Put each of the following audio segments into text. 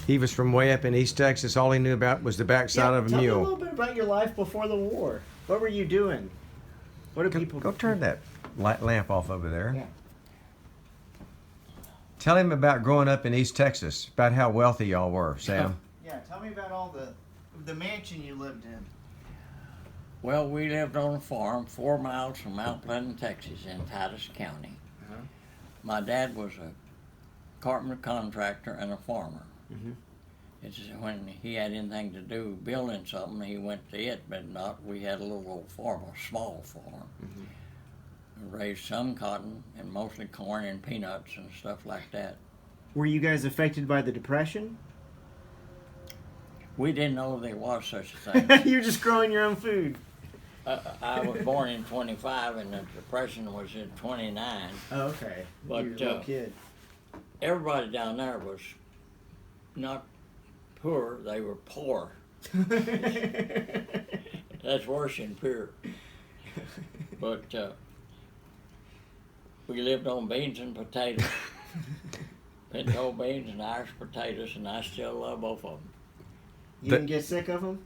He was from way up in East Texas. All he knew about was the backside of a tell mule. me a little bit about your life before the war. What were you doing? What do people... Go turn that lamp off over there. Yeah. Tell him about growing up in East Texas, about how wealthy y'all were, Sam. Yeah, tell me about all the mansion you lived in. Well, we lived on a farm 4 miles from Mount Pleasant, Texas, in Titus County. Uh-huh. My dad was a carpenter contractor and a farmer. Mhm. It's when he had anything to do building something, he went to it, but not. We had a little old farm, a small farm. We raised some cotton and mostly corn and peanuts and stuff like that. Were you guys affected by the Depression? We didn't know there was such a thing. You're just growing your own food. I was born in 25 and the Depression was in 29. Oh, okay. But, you were a little kid. Everybody down there was not poor, they were poor. That's worse than poor. But we lived on beans and potatoes. Pinto beans and Irish potatoes, and I still love both of them. You didn't get sick of them?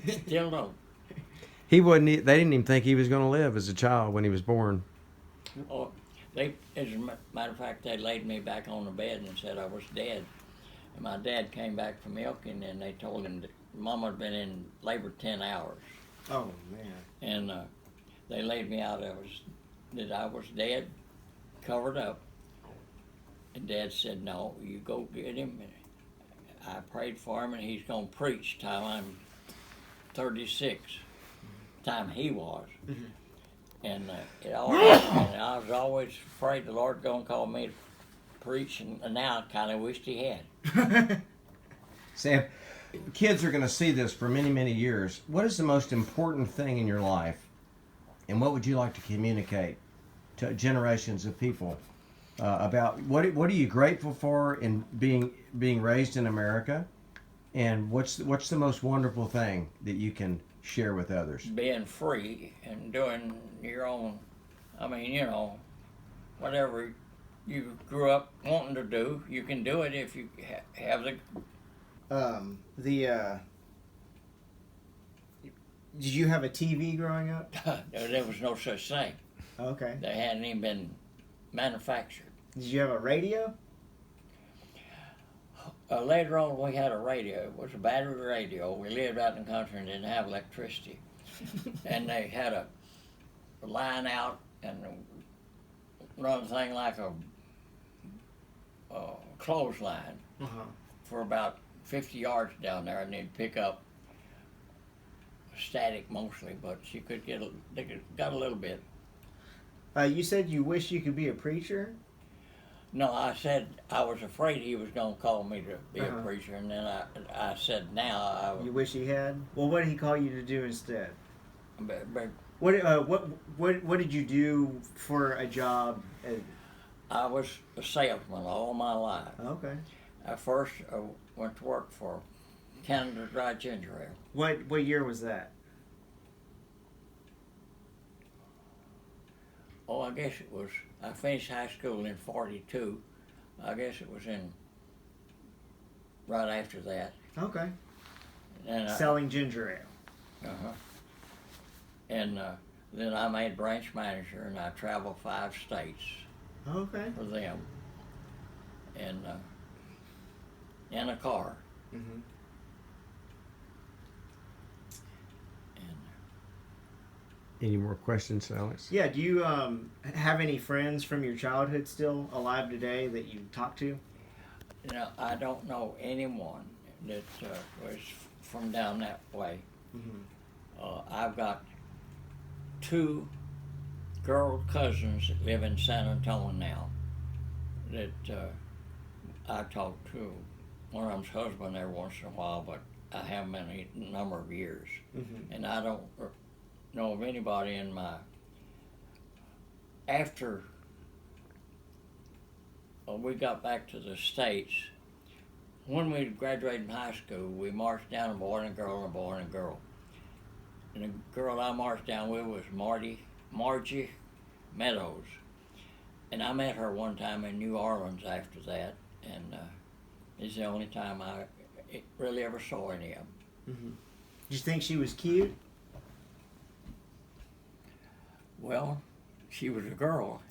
Still don't. He wasn't. They didn't even think he was going to live as a child when he was born. Oh, as a matter of fact, they laid me back on the bed and said I was dead. And my dad came back from milking, and they told him that Mama had been in labor 10 hours. Oh, man. And they laid me out. That I was dead, covered up. And Dad said, "No, you go get him." I prayed for him, and he's gonna preach till I'm 36. Time he was. And and I was always afraid the Lord gonna call me to preach, and now I kind of wished He had. Sam, kids are going to see this for many, many years. What is the most important thing in your life, and what would you like to communicate to generations of people about what are you grateful for in being raised in America, and what's the most wonderful thing that you can share with others? Being free and doing your own. I mean, whatever you grew up wanting to do, you can do it if you have the. Did you have a TV growing up? There was no such thing. Okay. They hadn't even been manufactured. Did you have a radio? Later on, we had a radio. It was a battery radio. We lived out in the country and didn't have electricity. And they had a line out and run a thing like a clothesline for about 50 yards down there, and they'd pick up static mostly, but you could got a little bit. You said you wish you could be a preacher? No, I said I was afraid he was going to call me to be a preacher, and then I said now I. You wish he had? Well, what did he call you to do instead? But What did you do for a job? I was a salesman all my life. Okay. I first went to work for Canada Dry Ginger Ale. What year was that? Oh, I guess it was. I finished high school in '42. I guess it was right after that. Okay. And selling ginger ale. And then I made branch manager, and I traveled 5 states. Okay. For them. And in a car. Mm-hmm. Any more questions, Alex? Yeah. Do you have any friends from your childhood still alive today that you talk to? I don't know anyone that was from down that way. Mm-hmm. I've got 2 girl cousins that live in San Antonio now that I talk to. One of them's husband every once in a while, but I haven't been a number of years. Mm-hmm. And I don't know of anybody in my. After we got back to the States, when we graduated from high school, we marched down a boy and a girl and a boy and a girl. And the girl I marched down with was Margie Meadows. And I met her one time in New Orleans after that, and It's the only time I really ever saw any of them. Did you think she was cute? Well, she was a girl.